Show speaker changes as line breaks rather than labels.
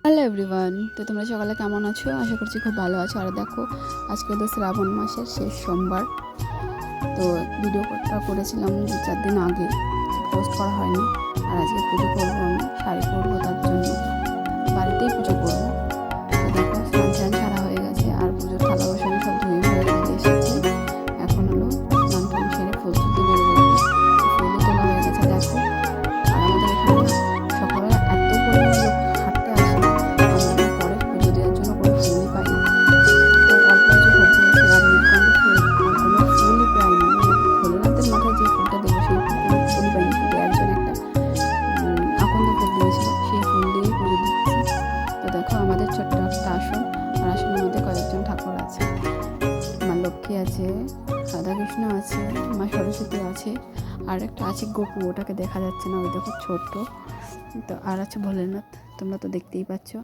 Hello everyone, তো তোমরা সকালে কেমন আছো? আশা করছি খুব ভালো আছো। আর দেখো, আজকে তো শ্রাবণ মাসের শেষ সোমবার। তো ভিডিওটা করেছিলাম 2-4 দিন আগে, পোস্ট করা হয়নি। আর আজকে পুজো করবো, আমি শাড়ি পরবো, তার জন্য বাড়িতেই পুজো করবো। তো দেখো, স্নান টান ছাড়া হয়ে গেছে, আর পুজোর থালা বাসন সব ধুয়ে ধুয়ে রেখে এসেছি। এখন হলো স্নান টান সেরে ফুল তুলতে বেরোবো। ফুলও তোলা হয়ে গেছে দেখো। আর আমাদের এখানে না সকালে এত পরিমাণ লোক হাঁটতে আসে, আমরা পরে পুজো দেওয়ার জন্য কোনো ফুলই পাই না। তো অল্প কিছু ফুল পেয়েছি, আর নীলকণ্ঠ ফুল, আর কোনো ফুলই পাইনি। মানে ভোলেনাথের মাথায় যে ফুলটা দেবো সেই কোনো ফুলই পাইনি, শুধু একজন একটা আকন্দ ফুল দিয়েছিল, সেই ফুল দিয়েই পুজো দিচ্ছি। তো দেখো, আমাদের ছোট্ট একটা আসন, আর আসনের মধ্যে কয়েকজন ঠাকুর আছে। মা লক্ষ্মী আছে, রাধাকৃষ্ণ আছে, মা সরস্বতী আছে, আর একটা আছে গোপু, ওটাকে দেখা যাচ্ছে না, ওই দেখো ছোট্ট। তো আর আছে ভোলেনাথ, তোমরা তো দেখতেই পাচ্ছ।